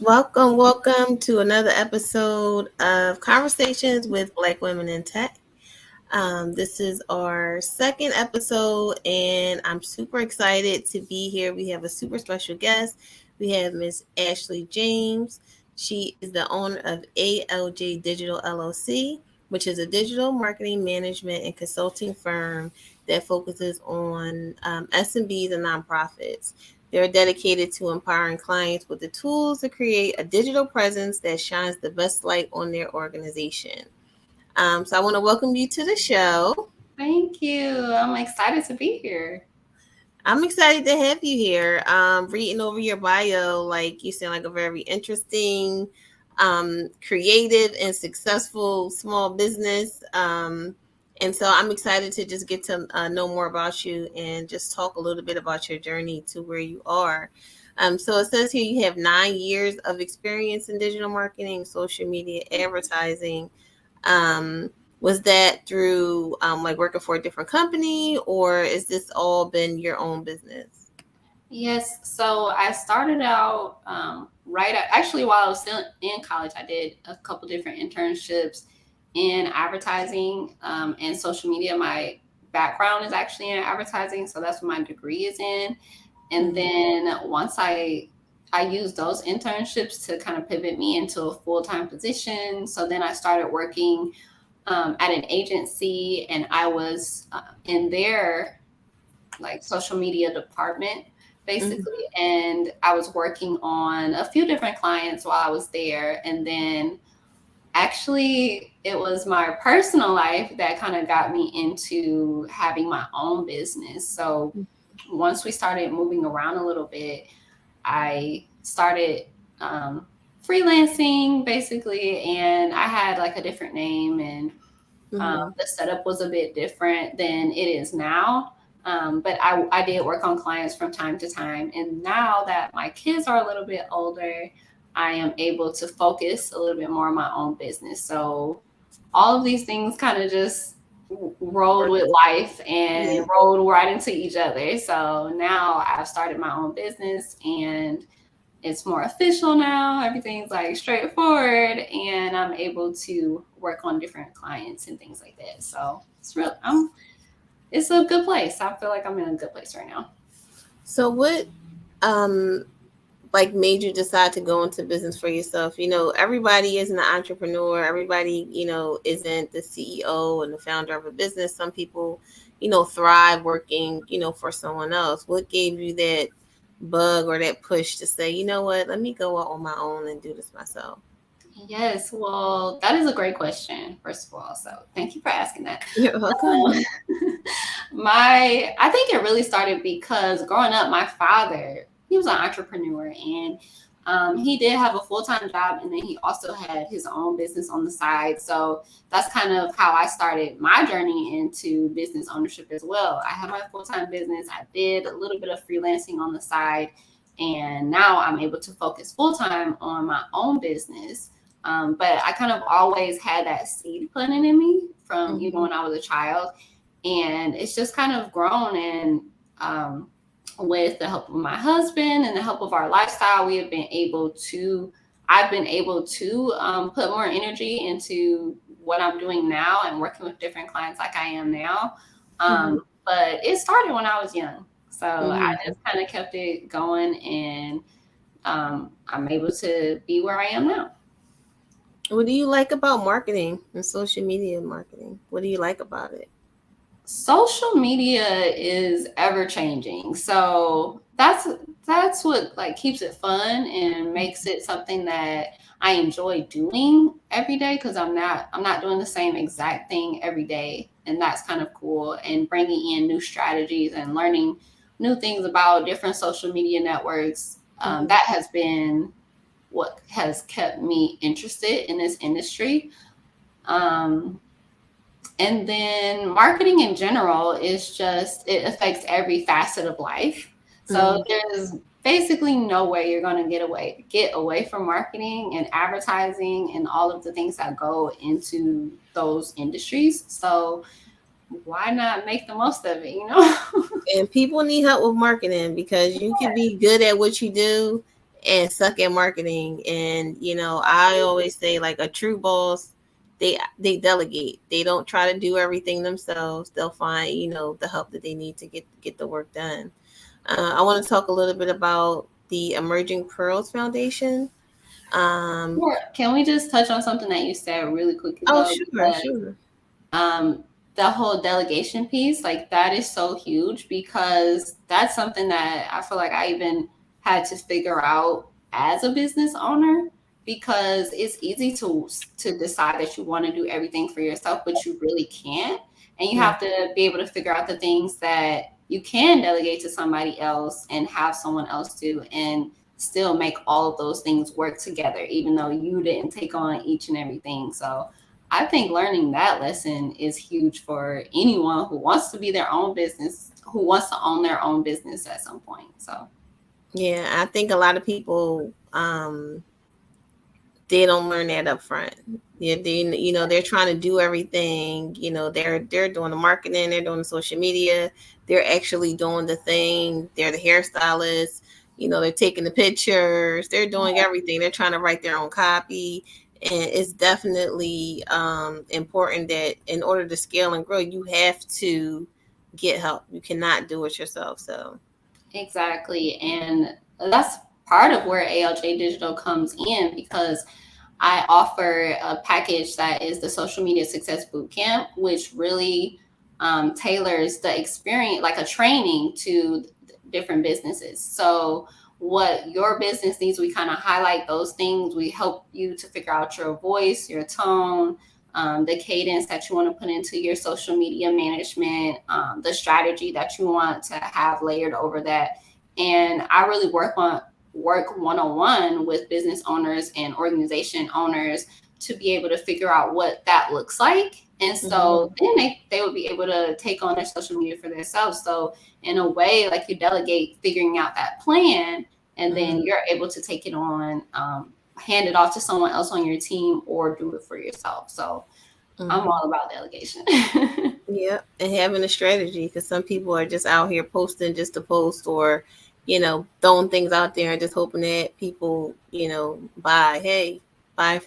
Welcome to another episode of Conversations with Black Women in Tech. This is our second episode, and I'm super excited to be here. We have a super special guest. We have Miss Ashley James. She is the owner of ALJ Digital LLC, which is a digital marketing management and consulting firm that focuses on SMBs and nonprofits. They're dedicated to empowering clients with the tools to create a digital presence that shines the best light on their organization. So I want to welcome you to the show. Thank you. I'm excited to be here. I'm excited to have you here. Reading over your bio, like you sound like a very interesting, creative, and successful small business. And so I'm excited to just get to know more about you and just talk a little bit about your journey to where you are. So it says here you have 9 years of experience in digital marketing, social media, advertising. Was that through like working for a different company, or is this all been your own business? Yes, so I started out actually while I was still in college. I did a couple different internships in advertising and social media. My background is actually in advertising, so that's what my degree is in. And then once I used those internships to kind of pivot me into a full-time position. So then I started working at an agency, and I was in their like social media department basically, and I was working on a few different clients while I was there. And then actually it was my personal life that kind of got me into having my own business. So once we started moving around a little bit, I started freelancing basically, and I had like a different name, and the setup was a bit different than it is now. But I did work on clients from time to time. And now that my kids are a little bit older, I am able to focus a little bit more on my own business. So all of these things kind of just rolled with life and rolled right into each other. So now I've started my own business, and it's more official now. Everything's like straightforward, and I'm able to work on different clients and things like that. So it's a good place. I feel like I'm in a good place right now. So what um like made you decide to go into business for yourself? Everybody isn't an entrepreneur. Everybody, isn't the CEO and the founder of a business. Some people, thrive working, for someone else. What gave you that bug or that push to say, you know what, let me go out on my own and do this myself? Yes, well, that is a great question, first of all. So thank you for asking that. You're welcome. I think it really started because growing up, my father, he was an entrepreneur, and he did have a full-time job, and then he also had his own business on the side. So that's kind of how I started my journey into business ownership as well. I had my full-time business. I did a little bit of freelancing on the side, and now I'm able to focus full-time on my own business. But I kind of always had that seed planted in me from even when I was a child, and it's just kind of grown. And with the help of my husband and the help of our lifestyle, I've been able to put more energy into what I'm doing now and working with different clients like I am now. But it started when I was young, so I just kind of kept it going, and I'm able to be where I am now. What do you like about marketing and social media marketing? What do you like about it? Social media is ever changing, so that's what like keeps it fun and makes it something that I enjoy doing every day, because I'm not doing the same exact thing every day, and that's kind of cool. And bringing in new strategies and learning new things about different social media networks, that has been what has kept me interested in this industry. um, and then marketing in general is just, it affects every facet of life. So there's basically no way you're going to get away from marketing and advertising and all of the things that go into those industries. So why not make the most of it? And people need help with marketing because you can be good at what you do and suck at marketing. And I always say, like, a true boss, they delegate. They don't try to do everything themselves. They'll find the help that they need to get the work done. I want to talk a little bit about the Emerging Pearls Foundation. Sure. Can we just touch on something that you said really quickly Oh, though? sure, Because sure. the whole delegation piece, like that is so huge because that's something that I feel like I even had to figure out as a business owner because it's easy to decide that you want to do everything for yourself, but you really can't. And you Mm, have to be able to figure out the things that you can delegate to somebody else and have someone else do and still make all of those things work together, even though you didn't take on each and everything. So I think learning that lesson is huge for anyone who wants to be their own business, who wants to own their own business at some point. So, yeah, I think a lot of people they don't learn that up front. Yeah, they're trying to do everything. They're doing the marketing, they're doing the social media, they're actually doing the thing. They're the hairstylists. They're taking the pictures. They're doing everything. They're trying to write their own copy, and it's definitely important that in order to scale and grow, you have to get help. You cannot do it yourself. So exactly. And that's part of where ALJ Digital comes in because I offer a package that is the Social Media Success Bootcamp, which really tailors the experience, like a training to different businesses. So, what your business needs, we kind of highlight those things. We help you to figure out your voice, your tone, the cadence that you want to put into your social media management, the strategy that you want to have layered over that. And I really work one-on-one with business owners and organization owners to be able to figure out what that looks like. And so mhm, then they would be able to take on their social media for themselves. So in a way, like you delegate figuring out that plan, and then mhm, you're able to take it on, hand it off to someone else on your team or do it for yourself. So I'm mhm. all about delegation. Yeah, and having a strategy, because some people are just out here posting just to post, or throwing things out there and just hoping that people buy. Hey, buy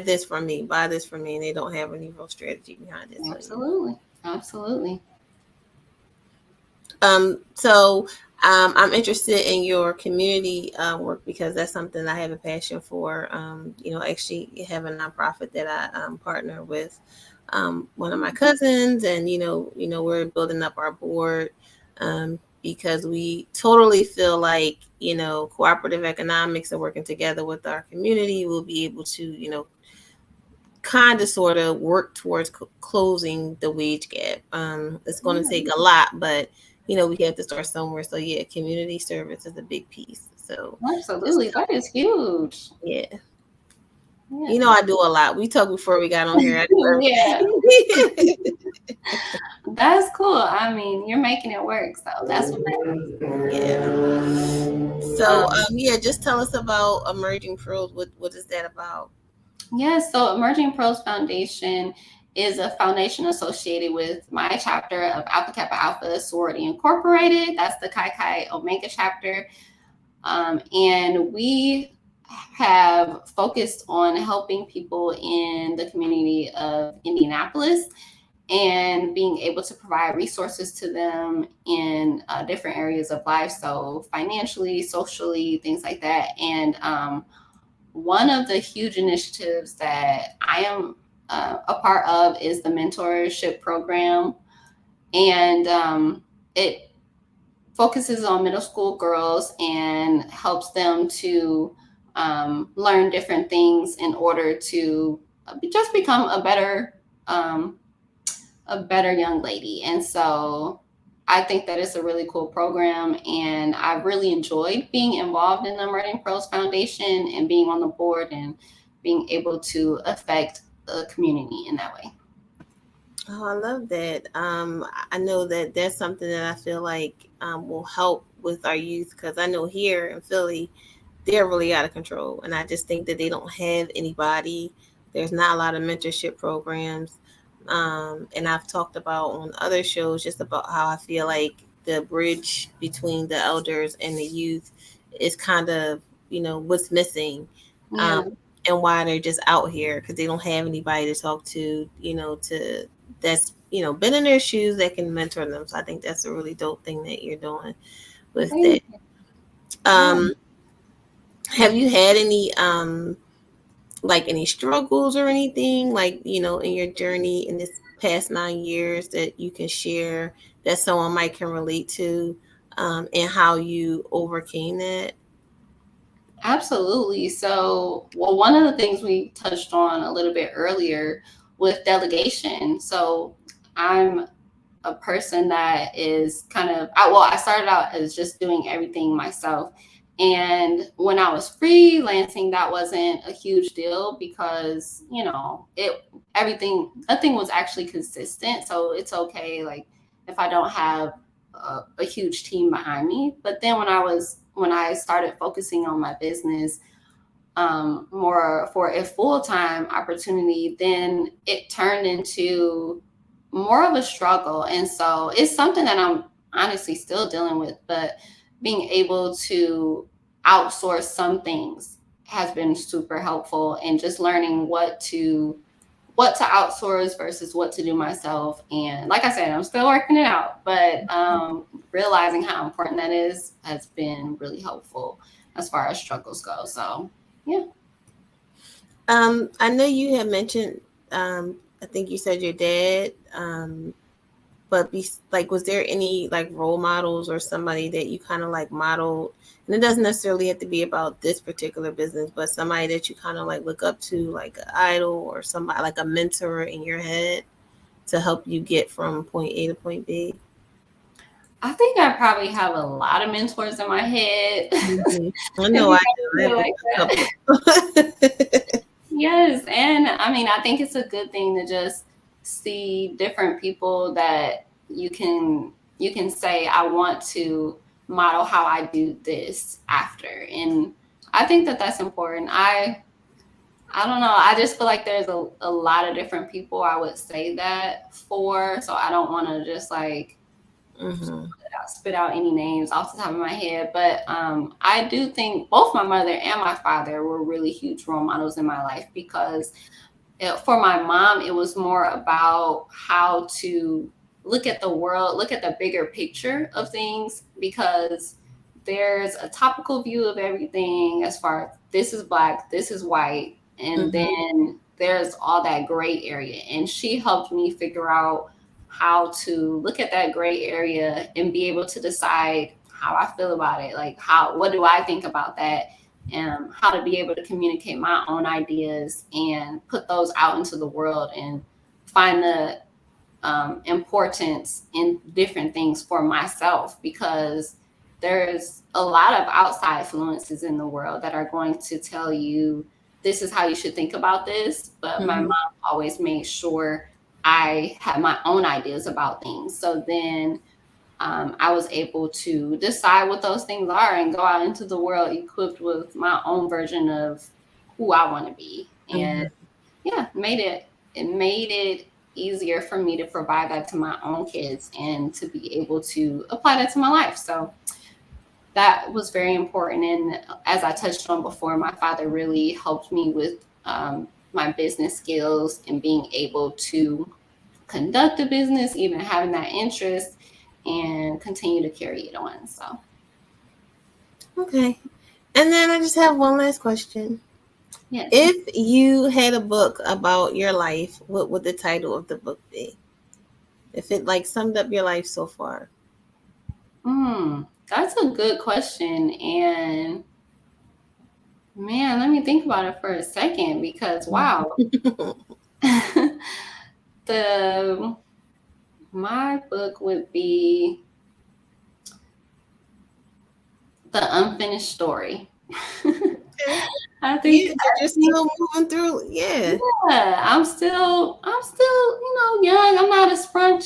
this from me, buy this from me, and they don't have any real strategy behind it. So yeah. Absolutely. Absolutely. I'm interested in your community work, because that's something I have a passion for. Actually have a nonprofit that I partner with one of my cousins, and we're building up our board, because we totally feel like cooperative economics and working together with our community will be able to kind of sort of work towards closing the wage gap. It's going to take a lot, but we have to start somewhere. So yeah, community service is a big piece. So just Absolutely. That is huge. yeah, Yeah. I do a lot. We talked before we got on here. I Yeah. do everything. That's cool. I mean, you're making it work, so that's what matters. Yeah. So Um, yeah, just tell us about Emerging Pros. What is that about? yes, so Emerging Pros Foundation is a foundation associated with my chapter of Alpha Kappa Alpha Sorority Incorporated. That's the Chi Chi Omega chapter. And we have focused on helping people in the community of Indianapolis and being able to provide resources to them in different areas of life. So, financially, socially, things like that. And one of the huge initiatives that I am a part of is the mentorship program. And it focuses on middle school girls and helps them to learn different things in order to just become um, a better young lady. And so I think that it's a really cool program. And I really enjoyed being involved in the Emerging Pros Foundation and being on the board and being able to affect the community in that way. Oh, I love that. I know that that's something that I feel like will help with our youth, because I know here in Philly, they're really out of control. And I just think that they don't have anybody. There's not a lot of mentorship programs. And I've talked about on other shows just about how I feel like the bridge between the elders and the youth is kind of, what's missing, Yeah. and why they're just out here because they don't have anybody to talk to, to that's been in their shoes that can mentor them. So I think that's a really dope thing that you're doing with that. Thank you. Yeah. Have you had any like any struggles or anything like in your journey in this past 9 years that you can share that someone might can relate to, and how you overcame that? Absolutely. So, well, one of the things we touched on a little bit earlier with delegation. So, I'm a person that is kind of I started out as just doing everything myself, and when I was freelancing that wasn't a huge deal because it everything nothing was actually consistent, so it's okay like if I don't have a huge team behind me. But then when I started focusing on my business more for a full-time opportunity, then it turned into more of a struggle. And so it's something that I'm honestly still dealing with, but being able to outsource some things has been super helpful, and just learning what to outsource versus what to do myself. And like I said, I'm still working it out, but realizing how important that is has been really helpful as far as struggles go. So yeah. I know you had mentioned, I think you said your dad, but like, was there any like role models or somebody that you kind of like modeled? And it doesn't necessarily have to be about this particular business, but somebody that you kind of like look up to, like an idol or somebody like a mentor in your head to help you get from point A to point B. I think I probably have a lot of mentors in my head. I If know you I guys do. I feel have like a that. couple. Yes, and I mean, I think it's a good thing to just see different people that you can say, I want to model how I do this after. And I think that that's important. I don't know. I just feel like there's a lot of different people I would say that for. So I don't want to just like Hmm. spit out any names off the top of my head, but I do think both my mother and my father were really huge role models in my life because for my mom, it was more about how to look at the world, look at the bigger picture of things, because there's a topical view of everything as far as this is black, this is white, and Hmm. then there's all that gray area. And she helped me figure out how to look at that gray area and be able to decide how I feel about it. Like, what do I think about that? And how to be able to communicate my own ideas and put those out into the world and find the importance in different things for myself, because there's a lot of outside influences in the world that are going to tell you this is how you should think about this. But my mom Hmm. always made sure I had my own ideas about things. So then I was able to decide what those things are and go out into the world equipped with my own version of who I want to be. And Hmm. yeah, it made it easier for me to provide that to my own kids and to be able to apply that to my life. So that was very important. And as I touched on before, my father really helped me with my business skills and being able to conduct a business, even having that interest and continue to carry it on. So, Okay. And then I just have one last question. yes. If you had a book about your life, what would the title of the book be? If it like summed up your life so far. That's a good question. And man, let me think about it for a second because wow. the My book would be The Unfinished Story. Okay. I Yeah, think 'cause you're still moving through. Yeah. yeah, I'm still, young. I'm not a spring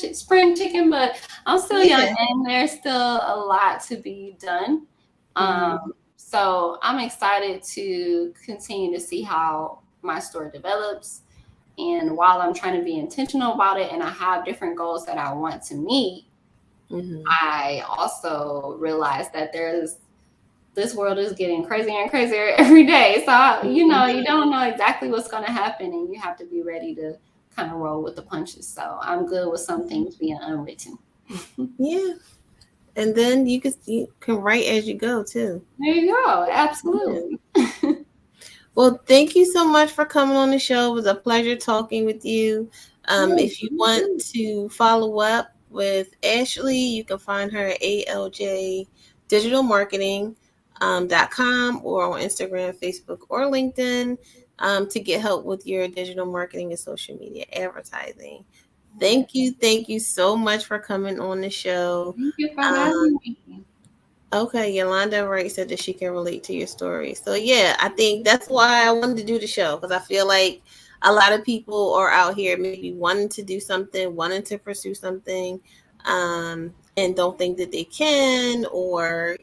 chicken, but I'm still young, Yeah. and there's still a lot to be done. Um, Hmm. so I'm excited to continue to see how my story develops. And while I'm trying to be intentional about it, and I have different goals that I want to meet, Hmm. I also realize that this world is getting crazier and crazier every day. So, you know, you don't know exactly what's going to happen, and you have to be ready to kind of roll with the punches. So I'm good with some things being unwritten. Yeah. And then you can write as you go too. There you go. Yeah. Absolutely. Well, thank you so much for coming on the show. It was a pleasure talking with you. Yes, If you me want too. to follow up with Ashley, you can find her at ALJ Digital Marketing .com or on Instagram, Facebook, or LinkedIn to get help with your digital marketing and social media advertising. Thank you so much for coming on the show. Thank you for Um, having me. Okay, Yolanda Wright said that she can relate to your story. So yeah, I think that's why I wanted to do the show, because I feel like a lot of people are out here maybe wanting to do something, wanting to pursue something, and don't think that they can, or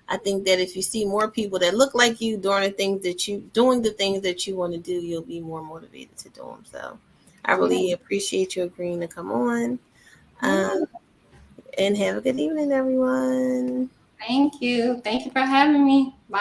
I think that if you see more people that look like you doing the things that you want to do, you'll be more motivated to do them. So I Yeah. really appreciate you agreeing to come on. Yeah. Um, and have a good evening, everyone. Thank you. Thank you for having me. Bye.